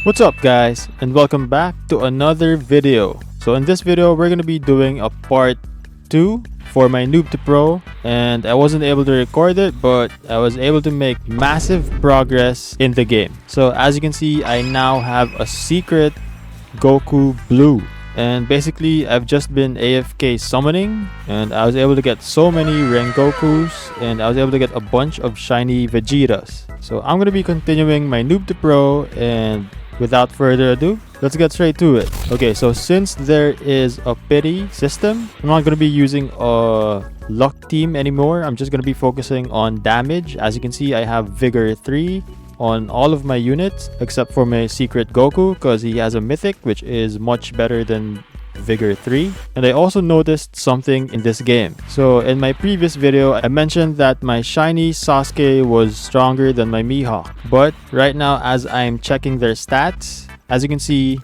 What's up guys, and welcome back to another video. So in this video we're gonna be doing a part 2 for my Noob to Pro, and I wasn't able to record it, but I was able to make massive progress in the game. So as you can see, I now have a secret Goku Blue, and basically I've just been AFK summoning and I was able to get so many Rengokus and I was able to get a bunch of shiny Vegetas. So I'm gonna be continuing my Noob to Pro, and without further ado, let's get straight to it. Okay, so since there is a pity system, I'm not going to be using a luck team anymore. I'm just going to be focusing on damage. As you can see, I have Vigor 3 on all of my units except for my secret Goku, because he has a mythic which is much better than Vigor 3. And I also noticed something in this game. So in my previous video, I mentioned that my shiny Sasuke was stronger than my Mihawk. But right now, as I'm checking their stats, as you can see,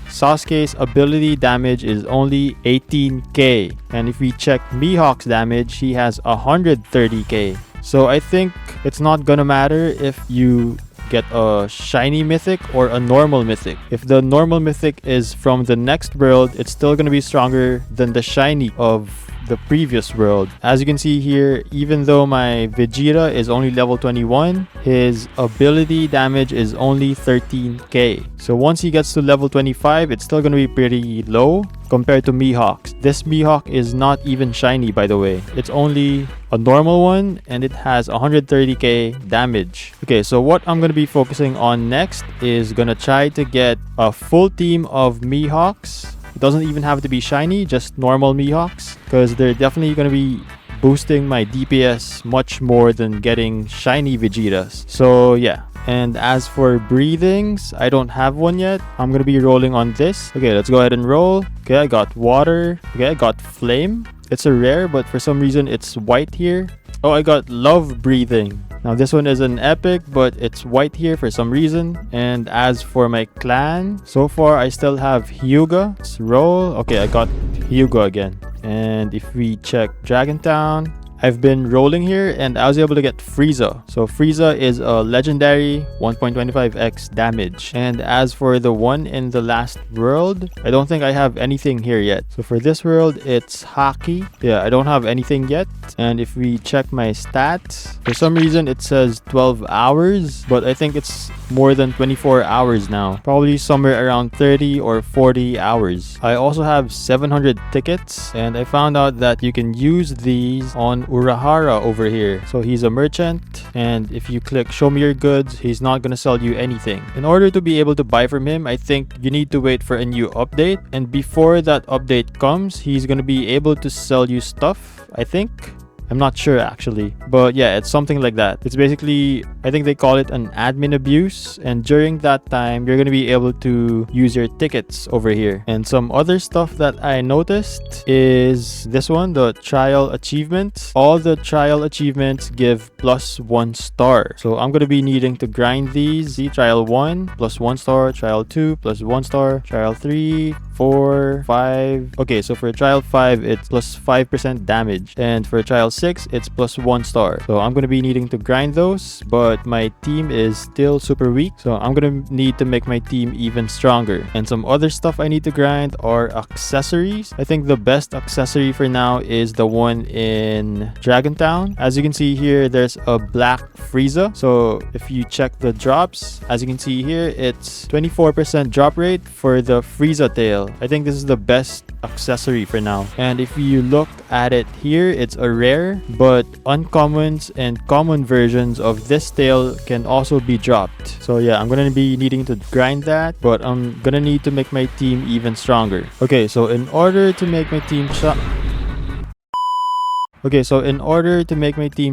Sasuke's ability damage is only 18k. And if we check Mihawk's damage, he has 130k. So I think it's not gonna matter if you get a shiny mythic or a normal mythic. If the normal mythic is from the next world, it's still gonna be stronger than the shiny of the previous world. As you can see here, even though my Vegeta is only level 21, his ability damage is only 13k. So once he gets to level 25, it's still gonna be pretty low compared to Mihawk's. This Mihawk is not even shiny, by the way. It's only a normal one and it has 130k damage. Okay, so what I'm gonna be focusing on next is gonna try to get a full team of Mihawks. It doesn't even have to be shiny, just normal Mihawks, because they're definitely going to be boosting my DPS much more than getting shiny Vegetas. So yeah. And as for breathings, I don't have one yet. I'm going to be rolling on this. Okay, let's go ahead and roll. Okay, I got water. Okay, I got flame. It's a rare, but for some reason it's white here. Oh, I got love breathing. Now this one is an epic, but it's white here for some reason. And as for my clan, so far I still have Hyuga. Let's roll. Okay, I got Hyuga again. And if we check Dragon Town, I've been rolling here and I was able to get Frieza. So Frieza is a legendary 1.25x damage. And as for the one in the last world, I don't think I have anything here yet. So for this world, it's Haki. Yeah, I don't have anything yet. And if we check my stats, for some reason it says 12 hours, but I think it's more than 24 hours now. Probably somewhere around 30 or 40 hours. I also have 700 tickets, and I found out that you can use these on Urahara over here. So he's a merchant, and if you click show me your goods, he's not gonna sell you anything. In order to be able to buy from him, I think you need to wait for a new update, and before that update comes, he's gonna be able to sell you stuff, I think. I'm not sure actually, but yeah, it's something like that. It's basically, I think they call it an admin abuse, and during that time you're going to be able to use your tickets over here. And some other stuff that I noticed is this one, the trial achievements. All the trial achievements give +1 star, so I'm going to be needing to grind these. See, trial 1 +1 star, trial 2 +1 star, trial 3, 4, 5. Okay, so for trial 5 it's +5% damage, and for trial 6 it's +1 star. So I'm gonna be needing to grind those, but my team is still super weak, so I'm gonna need to make my team even stronger. And some other stuff I need to grind are accessories. I think the best accessory for now is the one in Dragon Town. As you can see here, there's a black Frieza. So if you check the drops, as you can see here, it's 24% drop rate for the Frieza tail. I think this is the best accessory for now. And if you look at it here, it's a rare, but uncommons and common versions of this tail can also be dropped. So yeah, I'm gonna be needing to grind that, but I'm gonna need to make my team even stronger. Okay, so in order to make my team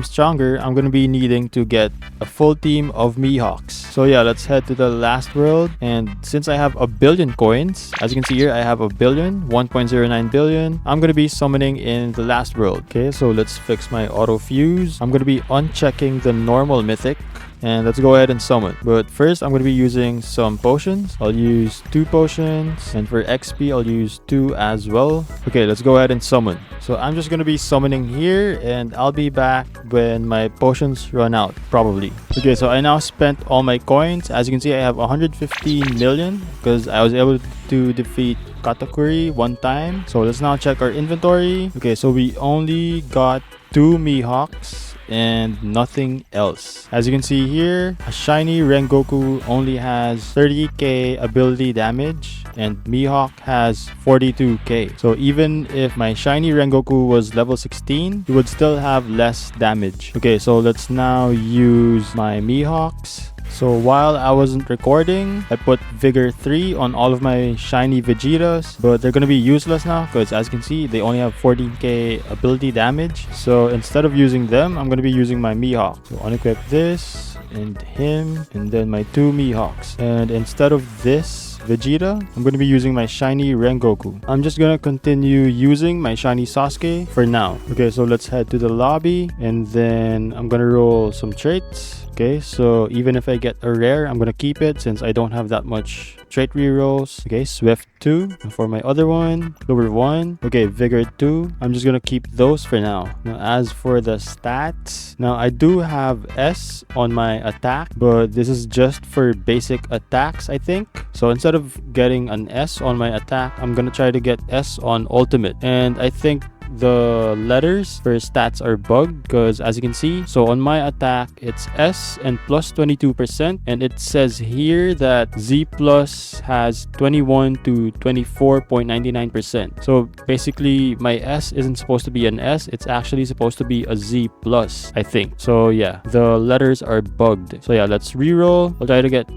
stronger, I'm going to be needing to get a full team of Mihawks. So yeah, let's head to the last world. And since I have a billion coins, as you can see here, I have a billion, 1.09 billion. I'm going to be summoning in the last world. Okay, so let's fix my auto fuse. I'm going to be unchecking the normal mythic. and let's go ahead and summon. But first, I'm going to be using some potions. I'll use 2 potions, and for XP, I'll use 2 as well. Okay, let's go ahead and summon. So I'm just going to be summoning here, and I'll be back when my potions run out, probably. Okay, so I now spent all my coins. As you can see, I have 115 million because I was able to defeat Katakuri one time. So let's now check our inventory. Okay, so we only got 2 Mihawks and nothing else. As you can see here, a shiny Rengoku only has 30k ability damage and Mihawk has 42k. So even if my shiny Rengoku was level 16, it would still have less damage. Okay, so let's now use my Mihawks. So while I wasn't recording, I put Vigor 3 on all of my shiny Vegetas, but they're gonna be useless now because as you can see, they only have 14k ability damage. So instead of using them, I'm gonna be using my Mihawk. So unequip this and him, and then my 2 Mihawks. And instead of this Vegeta, I'm going to be using my shiny Rengoku. I'm just going to continue using my shiny Sasuke for now. Okay, so let's head to the lobby, and then I'm going to roll some traits. Okay, so even if I get a rare, I'm going to keep it since I don't have that much trait rerolls. Okay, Swift 2 for my other one. Clover 1. Okay, Vigor 2. I'm just going to keep those for now. Now, as for the stats, now I do have S on my attack, but this is just for basic attacks, I think. So instead of getting an S on my attack, I'm going to try to get S on ultimate. And I think the letters for stats are bugged because as you can see, so on my attack it's S and plus 22%, and it says here that Z plus has 21 to 24.99%. so basically my S isn't supposed to be an S, it's actually supposed to be a Z plus, I think. So yeah, the letters are bugged. So yeah, let's reroll. I'll try to get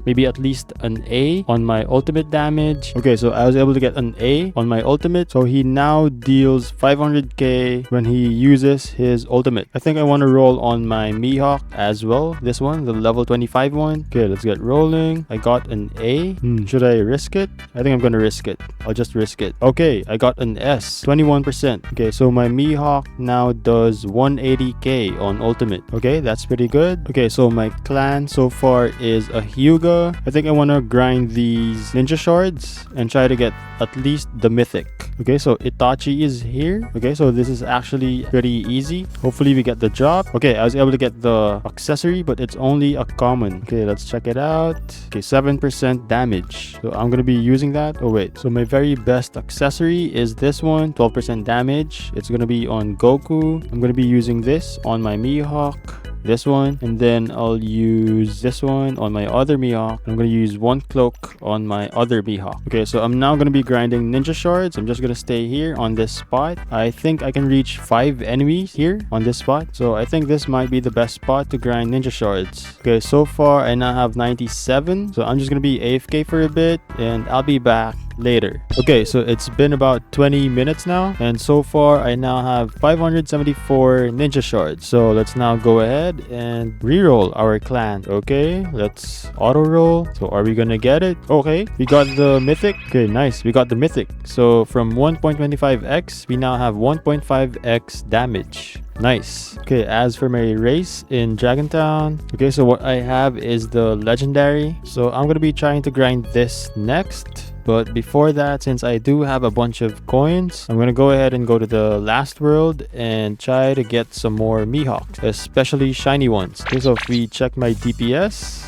maybe at least an A on my ultimate damage. Okay, so I was able to get an A on my ultimate, so he now deals 500k when he uses his ultimate. I think I want to roll on my Mihawk as well, this one, the level 25 one. Okay, let's get rolling. I got an A. Should I risk it? I think I'm gonna risk it. I'll just risk it. Okay, I got an S, 21%. Okay, so my Mihawk now does 180k on ultimate. Okay, that's pretty good. Okay, so my clan so far is a Hyuga. I think I want to grind these ninja shards and try to get at least the mythic. Okay, so Itachi is here. Okay, so this is actually pretty easy. Hopefully we get the drop. Okay, I was able to get the accessory, but it's only a common. Okay, let's check it out. Okay, 7% damage. So I'm gonna be using that. Oh wait, so my very best accessory is this one, 12% damage. It's gonna be on Goku. I'm gonna be using this on my Mihawk, this one, and then I'll use this one on my other Mihawk. I'm gonna use one cloak on my other Mihawk. Okay, so I'm now gonna be grinding ninja shards. I'm just gonna stay here on this spot. I think I can reach 5 enemies here on this spot, so I think this might be the best spot to grind ninja shards. Okay, so far I now have 97, so I'm just gonna be AFK for a bit and I'll be back later. Okay, so it's been about 20 minutes now, and so far I now have 574 ninja shards. So let's now go ahead and reroll our clan. Okay, let's auto roll. So are we gonna get it? Okay, we got the mythic. Okay, nice, we got the mythic. So from 1.25x we now have 1.5x damage. Nice. Okay, as for my race in Dragontown, okay, so what I have is the legendary, so I'm gonna be trying to grind this next. But before that, since I do have a bunch of coins, I'm gonna go ahead and go to the last world and try to get some more Mihawks, especially shiny ones. Okay, so if we check my DPS,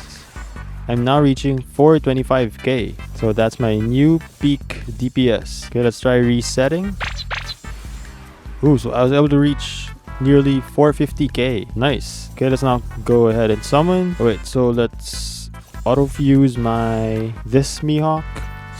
I'm now reaching 425k, so that's my new peak DPS. Okay, let's try resetting. Ooh, so I was able to reach nearly 450k. Nice. Okay, let's now go ahead and summon. Oh, wait, so let's auto fuse this Mihawk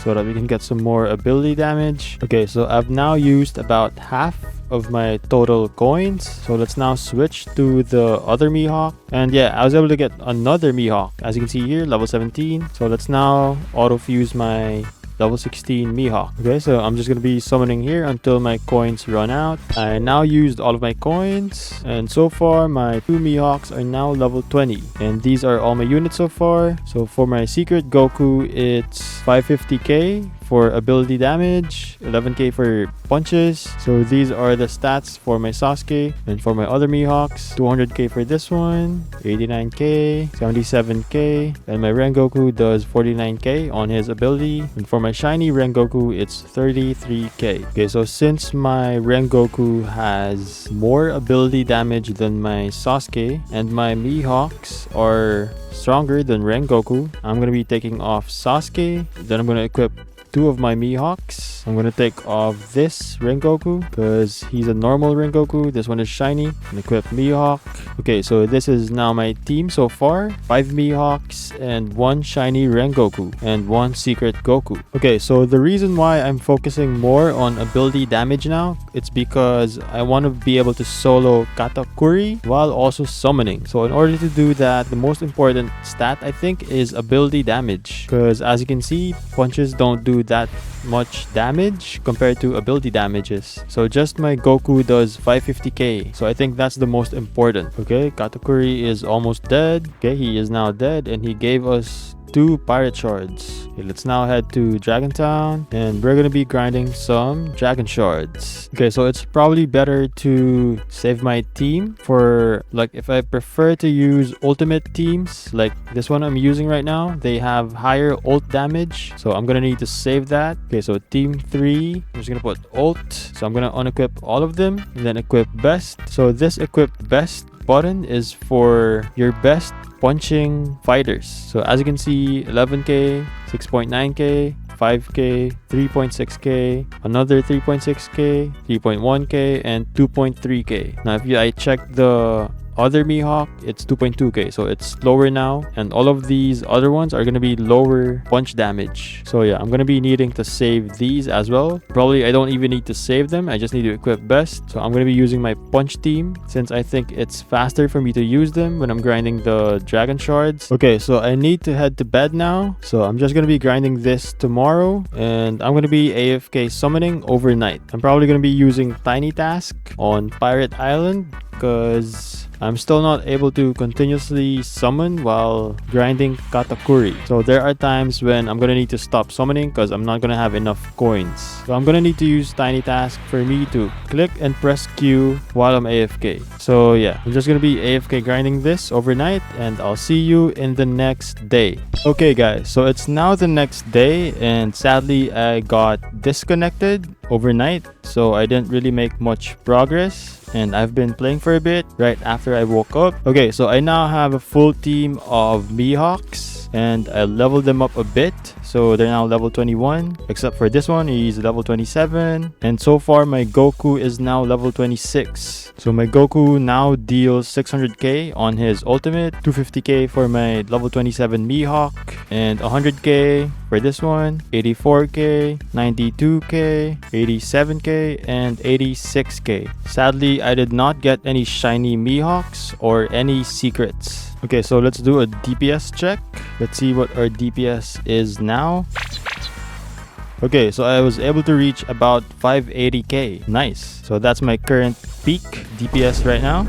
so that we can get some more ability damage. Okay, so I've now used about half of my total coins, so let's now switch to the other Mihawk. And yeah, I was able to get another Mihawk, as you can see here, level 17. So let's now auto fuse my level 16 Mihawk. Okay, so I'm just gonna be summoning here until my coins run out. I now used all of my coins, and so far my 2 Mihawks are now level 20, and these are all my units so far. So for my secret Goku, it's 550k for ability damage, 11k for punches. So these are the stats for my Sasuke. And for my other Mihawks, 200k for this one, 89k, 77k. And my Rengoku does 49k on his ability. And for my shiny Rengoku, it's 33k. Okay, so since my Rengoku has more ability damage than my Sasuke, and my Mihawks are stronger than Rengoku, I'm gonna be taking off Sasuke. Then I'm gonna equip 2 of my Mihawks. I'm gonna take off this Rengoku because he's a normal Rengoku. This one is shiny. And equip Mihawk. Okay, so this is now my team so far. 5 Mihawks and 1 shiny Rengoku and 1 secret Goku. Okay, so the reason why I'm focusing more on ability damage now, it's because I want to be able to solo Katakuri while also summoning. So in order to do that, the most important stat I think is ability damage, because as you can see, punches don't do that much damage compared to ability damages. So just my Goku does 550k. So I think that's the most important. Okay, Katakuri is almost dead. Okay, he is now dead and he gave us 2 pirate shards. Okay, let's now head to Dragon Town and we're gonna be grinding some dragon shards. Okay, so it's probably better to save my team for, like, if I prefer to use ultimate teams like this one I'm using right now, they have higher ult damage, so I'm gonna need to save that. Okay, so team 3, I'm just gonna put ult, so I'm gonna unequip all of them and then equip best. So this equip best button is for your best punching fighters. So as you can see, 11k, 6.9k, 5k, 3.6k, another 3.6k, 3.1k, and 2.3k. Now if I check the other Mihawk, it's 2.2k, so it's lower now, and all of these other ones are going to be lower punch damage. So yeah, I'm going to be needing to save these as well. Probably I don't even need to save them, I just need to equip best. So I'm going to be using my punch team since I think it's faster for me to use them when I'm grinding the dragon shards. Okay, so I need to head to bed now, so I'm just going to be grinding this tomorrow, and I'm going to be AFK summoning overnight. I'm probably going to be using Tiny Task on Pirate Island because I'm still not able to continuously summon while grinding Katakuri. So there are times when I'm gonna need to stop summoning because I'm not gonna have enough coins. So I'm gonna need to use Tiny Task for me to click and press Q while I'm AFK. So yeah, I'm just gonna be AFK grinding this overnight and I'll see you in the next day. Okay guys, so it's now the next day and sadly I got disconnected overnight, so I didn't really make much progress. And I've been playing for a bit right after I woke up. Okay, so I now have a full team of Mihawks and I leveled them up a bit. So they're now level 21, except for this one, he's level 27. And so far, my Goku is now level 26. So my Goku now deals 600k on his ultimate, 250k for my level 27 Mihawk, and 100k for this one, 84k, 92k, 87k, and 86k. Sadly, I did not get any shiny Mihawks or any secrets. Okay, so let's do a DPS check. Let's see what our DPS is now. Okay, so I was able to reach about 580k. Nice. So that's my current peak DPS right now.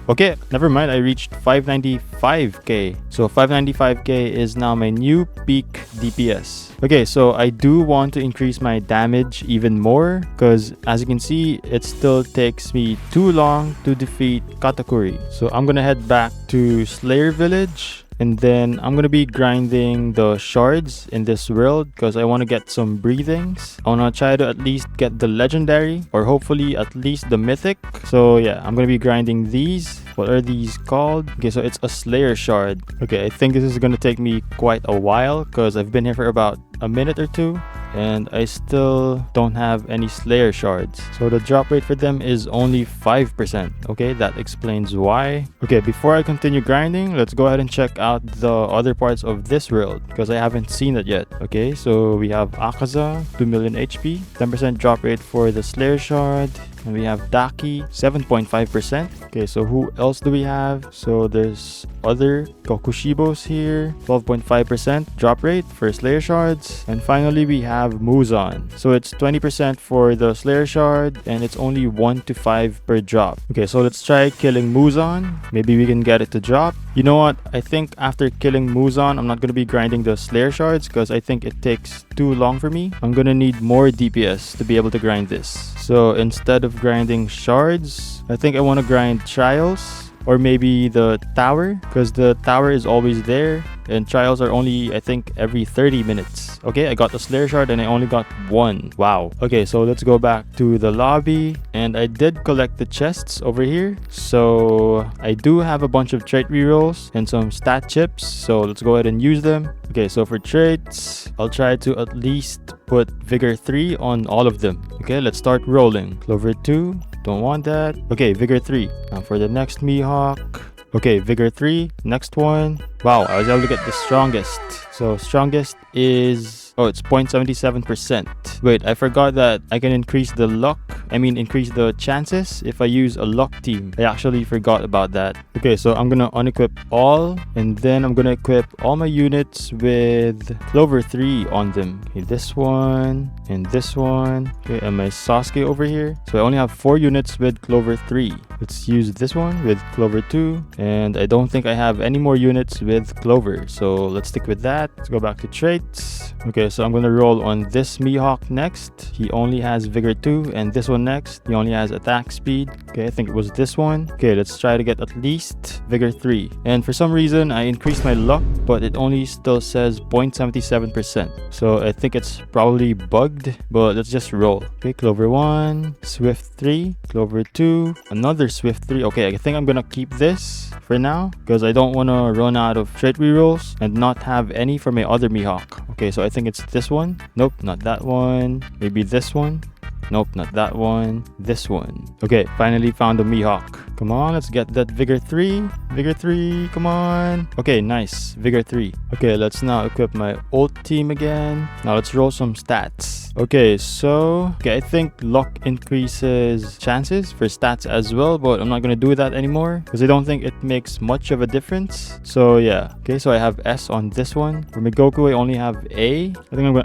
Okay, never mind, I reached 595k. So 595k is now my new peak DPS. Okay, so I do want to increase my damage even more because as you can see, it still takes me too long to defeat Katakuri. So I'm gonna head back to Slayer Village. And then I'm gonna be grinding the shards in this world because I want to get some breathings. I want to try to at least get the legendary or hopefully at least the mythic. So yeah, I'm gonna be grinding these. What are these called? Okay, so it's a Slayer shard. Okay, I think this is gonna take me quite a while because I've been here for about a minute or two and I still don't have any Slayer shards. So the drop rate for them is only 5%. Okay, that explains why. Okay, before I continue grinding, let's go ahead and check out the other parts of this world because I haven't seen it yet. Okay, so we have Akaza, 2 million HP, 10% drop rate for the Slayer shard, And we have Daki, 7.5%. Okay, so who else do we have? So there's other Kokushibos here, 12.5% drop rate for Slayer Shards. And finally, we have Muzan. So it's 20% for the Slayer Shard, and it's only 1 to 5 per drop. Okay, so let's try killing Muzan. Maybe we can get it to drop. You know what? I think after killing Muzan, I'm not going to be grinding the Slayer Shards because I think it takes too long for me. I'm going to need more DPS to be able to grind this. So instead of grinding shards, I think I want to grind trials. Or maybe the tower, because the tower is always there and trials are only, I think, every 30 minutes. Okay, I got the Slayer Shard and I only got 1. Wow. Okay, so let's go back to the lobby. And I did collect the chests over here. So I do have a bunch of trait rerolls and some stat chips. So let's go ahead and use them. Okay, so for traits, I'll try to at least put Vigor 3 on all of them. Okay, let's start rolling. Clover 2. Don't want that. Okay, Vigor 3. Now for the next Mihawk. Okay, Vigor 3. Next one. Wow, I was able to get the strongest. So strongest is... Oh, it's 0.77%. Wait, I forgot that I can increase the luck. Increase the chances if I use a luck team. I actually forgot about that. Okay, so I'm gonna unequip all. And then I'm gonna equip all my units with Clover 3 on them. Okay, this one. And this one. Okay, and my Sasuke over here. So I only have 4 units with Clover 3. Let's use this one with Clover 2. And I don't think I have any more units with Clover. So let's stick with that. Let's go back to traits. Okay, so I'm gonna roll on this Mihawk next. He only has Vigor 2, and this one next, he only has attack speed. Okay, I think it was this one. Okay, let's try to get at least Vigor 3. And for some reason, I increased my luck, but it only still says 0.77%. So I think it's probably bugged, but let's just roll. Okay, Clover 1, Swift 3, Clover 2, another Swift 3. Okay, I think I'm gonna keep this for now because I don't want to run out of trait rerolls and not have any for my other Mihawk. Okay, so I think it's this one. Nope, not that one. Maybe this one. Nope, not that one. This one. Okay, finally found a Mihawk. Come on, let's get that Vigor 3. Vigor 3, come on. Okay, nice. Vigor 3. Okay, let's now equip my ult team again. Now let's roll some stats. Okay, so I think luck increases chances for stats as well, but I'm not gonna do that anymore because I don't think it makes much of a difference. So yeah. Okay, so I have S on this one. For Migoku, I only have A.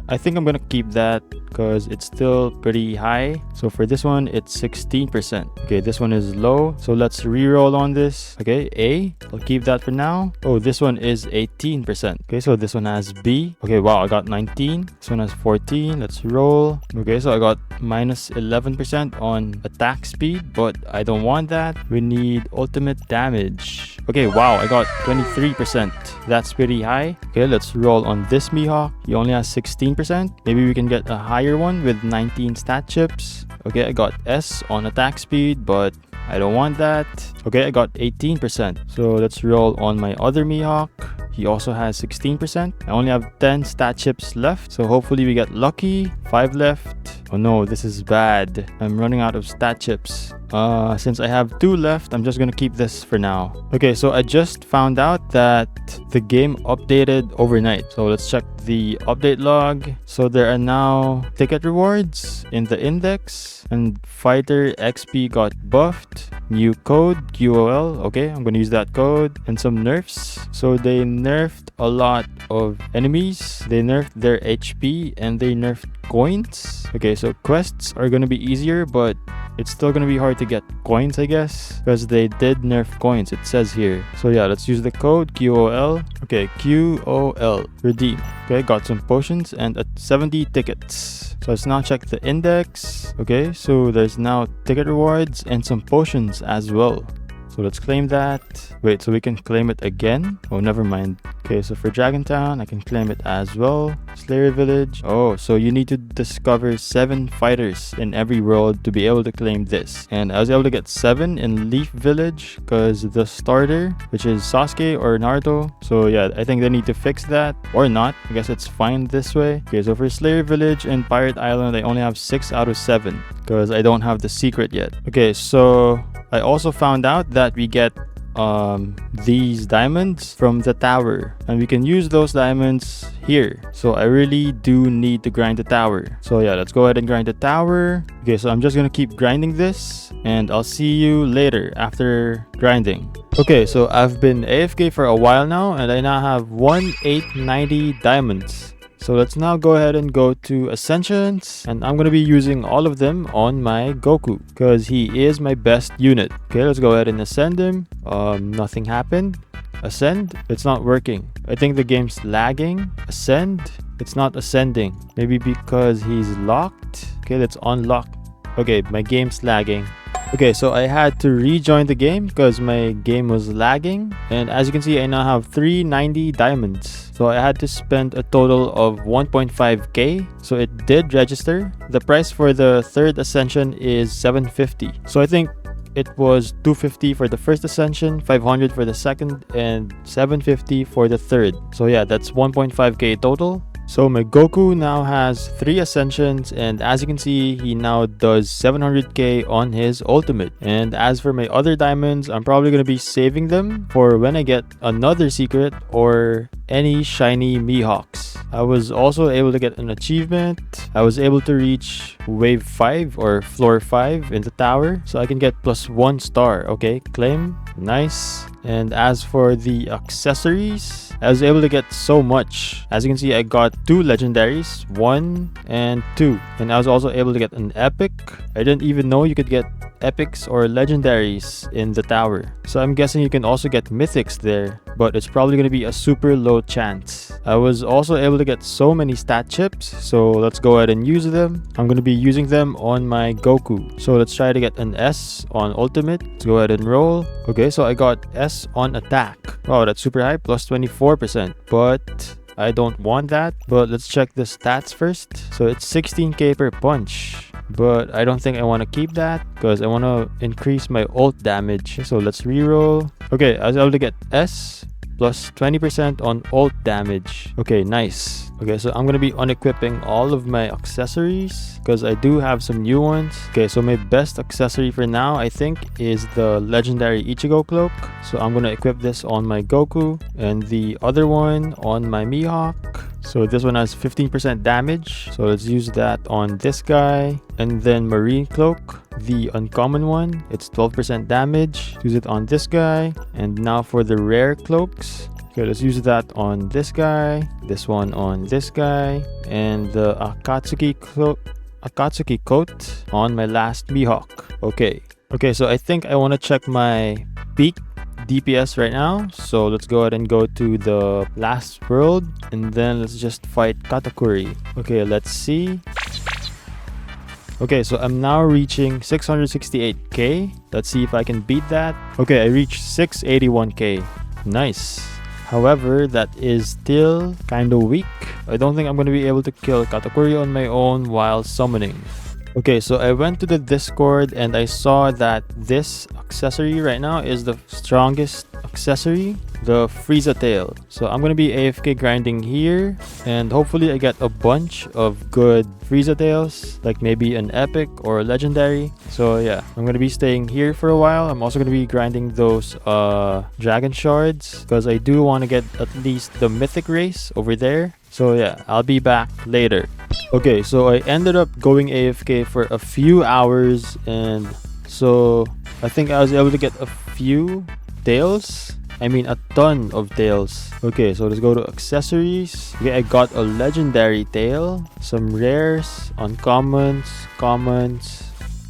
I think I'm gonna keep that because it's still pretty high. So for this one, it's 16%. Okay, this one is low. So let's re-roll on this. Okay, A. I'll keep that for now. Oh, this one is 18%. Okay, so this one has B. Okay, wow, I got 19. This one has 14. Let's roll. Okay, so I got minus 11% on attack speed, but I don't want that. We need ultimate damage. Okay, wow, I got 23%. That's pretty high. Okay, let's roll on this Mihawk. He only has 16%. Maybe we can get a higher one with 19 stat chips. Okay, I got S on attack speed, but I don't want that. Okay, I got 18%. So let's roll on my other Mihawk. He also has 16%. I only have 10 stat chips left. So hopefully we get lucky. 5 left. Oh no, this is bad. I'm running out of stat chips. Since I have 2 left, I'm just gonna keep this for now. Okay, so I just found out that the game updated overnight. So let's check the update log. So there are now ticket rewards in the index, and fighter XP got buffed. New code QOL. Okay, I'm gonna use that code. And some nerfs. So they nerfed a lot of enemies. They nerfed their HP and they nerfed coins. Okay, so quests are gonna be easier, but it's still gonna be hard to get coins, I guess, because they did nerf coins, it says here. So yeah, let's use the code QOL. Okay, QOL, redeem. Okay, got some potions and 70 tickets. So let's now check the index. Okay, so there's now ticket rewards and some potions as well. So let's claim that. Wait, so we can claim it again? Oh, never mind. Okay, so for Dragon Town, I can claim it as well. Slayer Village. Oh, so you need to discover 7 fighters in every world to be able to claim this. And I was able to get 7 in Leaf Village because the starter, which is Sasuke or Naruto. So yeah, I think they need to fix that. Or not. I guess it's fine this way. Okay, so for Slayer Village and Pirate Island, I only have 6 out of 7 because I don't have the secret yet. Okay, so I also found out that we get these diamonds from the tower, and we can use those diamonds here. So I really do need to grind the tower. So yeah, let's go ahead and grind the tower. Okay, so I'm just gonna keep grinding this, and I'll see you later after grinding. Okay, so I've been AFK for a while now, and I now have 1890 diamonds. So let's now go ahead and go to Ascensions, and I'm going to be using all of them on my Goku because he is my best unit. Okay, let's go ahead and ascend him. Nothing happened. Ascend, it's not working. I think the game's lagging. Ascend, it's not ascending. Maybe because he's locked. Okay, let's unlock. Okay, my game's lagging. Okay, so I had to rejoin the game because my game was lagging, and as you can see, I now have 390 diamonds. So I had to spend a total of 1.5k. So it did register. The price for the third ascension is 750. So I think it was 250 for the first ascension, 500 for the second, and 750 for the third. So yeah, that's 1.5k total. So my Goku now has 3 ascensions, and as you can see, he now does 700k on his ultimate. And as for my other diamonds, I'm probably going to be saving them for when I get another secret or any shiny Mihawks. I was also able to get an achievement. I was able to reach wave 5 or floor 5 in the tower, so I can get +1 star. Okay, claim. Nice. And as for the accessories, I was able to get so much. As you can see, I got 2 legendaries, 1 and 2. And I was also able to get an epic. I didn't even know you could get epics or legendaries in the tower. So I'm guessing you can also get mythics there, but it's probably going to be a super low chance. I was also able to get so many stat chips, so let's go ahead and use them. I'm going to be using them on my Goku. So let's try to get an S on ultimate. Let's go ahead and roll. Okay, so I got S on attack. Wow, that's super high, +24%. But I don't want that. But let's check the stats first. So it's 16k per punch. But I don't think I want to keep that because I want to increase my ult damage. So let's reroll. Okay, I was able to get S plus 20% on ult damage. Okay, nice. Okay, so I'm going to be unequipping all of my accessories because I do have some new ones. Okay, so my best accessory for now, I think, is the legendary Ichigo cloak. So I'm going to equip this on my Goku and the other one on my Mihawk. So this one has 15% damage. So let's use that on this guy. And then Marine Cloak, the uncommon one, it's 12% damage. Use it on this guy. And now for the rare cloaks. Okay, let's use that on this guy. This one on this guy. And the Akatsuki coat on my last Mihawk. Okay, so I think I want to check my peak DPS right now. So let's go ahead and go to the last world, and then let's just fight Katakuri. Okay, let's see. Okay, so I'm now reaching 668k. Let's see if I can beat that. Okay, I reached 681k. Nice. However, that is still kind of weak. I don't think I'm going to be able to kill Katakuri on my own while summoning. Okay, so I went to the Discord and I saw that this accessory right now is the strongest accessory, the Frieza tail. So I'm gonna be AFK grinding here, and hopefully I get a bunch of good Frieza tails, like maybe an epic or a legendary. So yeah, I'm gonna be staying here for a while. I'm also gonna be grinding those dragon shards because I do want to get at least the mythic race over there. So yeah, I'll be back later. Okay, so I ended up going AFK for a few hours, and so I think I was able to get a few tails. I mean a ton of tails. Okay, so let's go to accessories. Okay, I got a legendary tail, some rares, uncommons, commons,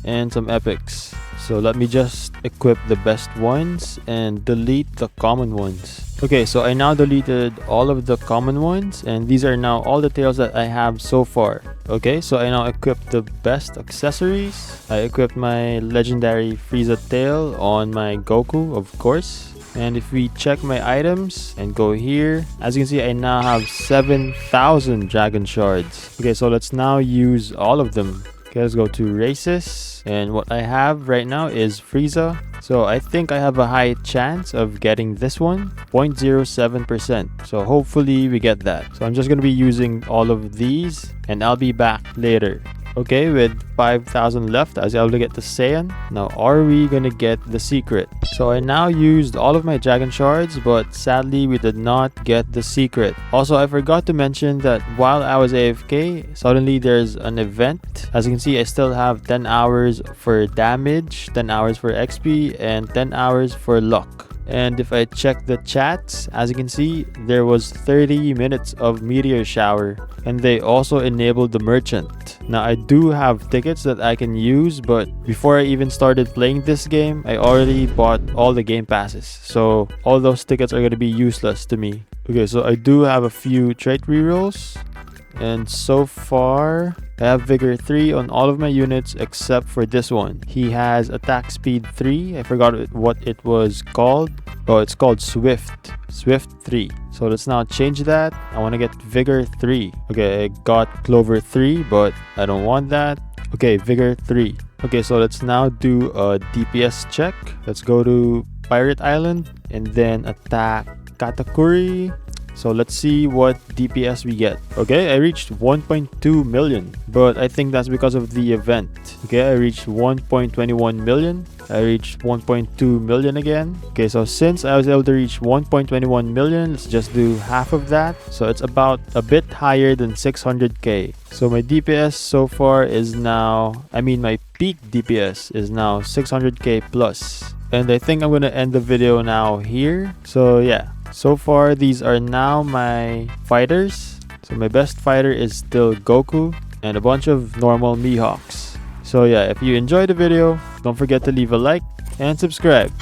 and some epics. So let me just equip the best ones and delete the common ones. Okay, so I now deleted all of the common ones, and these are now all the tails that I have so far. Okay, so I now equipped the best accessories. I equipped my legendary Frieza tail on my Goku, of course. And if we check my items and go here, as you can see, I now have 7,000 dragon shards. Okay, so let's now use all of them. Okay, let's go to races, and what I have right now is Frieza. So I think I have a high chance of getting this one, 0.07%. So hopefully we get that. So I'm just going to be using all of these, and I'll be back later. Okay, with 5,000 left, I was able to get the Saiyan. Now, are we gonna get the secret? So I now used all of my dragon shards, but sadly we did not get the secret. Also, I forgot to mention that while I was AFK, suddenly there's an event. As you can see, I still have 10 hours for damage, 10 hours for XP, and 10 hours for luck. And if I check the chats, as you can see, there was 30 minutes of meteor shower, and they also enabled the merchant. Now I do have tickets that I can use, but before I even started playing this game, I already bought all the game passes, so all those tickets are going to be useless to me. Okay, so I do have a few trait rerolls, and so far I have Vigor 3 on all of my units except for this one. He has attack speed 3. I forgot what it was called. Oh, it's called Swift 3. So let's now change that. I want to get Vigor 3. Okay, I got Clover 3, but I don't want that. Okay, Vigor 3. Okay, so let's now do a DPS check. Let's go to Pirate Island and then attack Katakuri. So let's see what DPS we get. Okay, I reached 1.2 million, but I think that's because of the event. Okay, I reached 1.21 million. I reached 1.2 million again. Okay, so since I was able to reach 1.21 million, let's just do half of that. So it's about a bit higher than 600k. So my DPS so far is now, my peak DPS is now 600k plus. And I think I'm going to end the video now here. So yeah. So far, these are now my fighters. So my best fighter is still Goku and a bunch of normal Mihawks. So yeah, if you enjoyed the video, don't forget to leave a like and subscribe.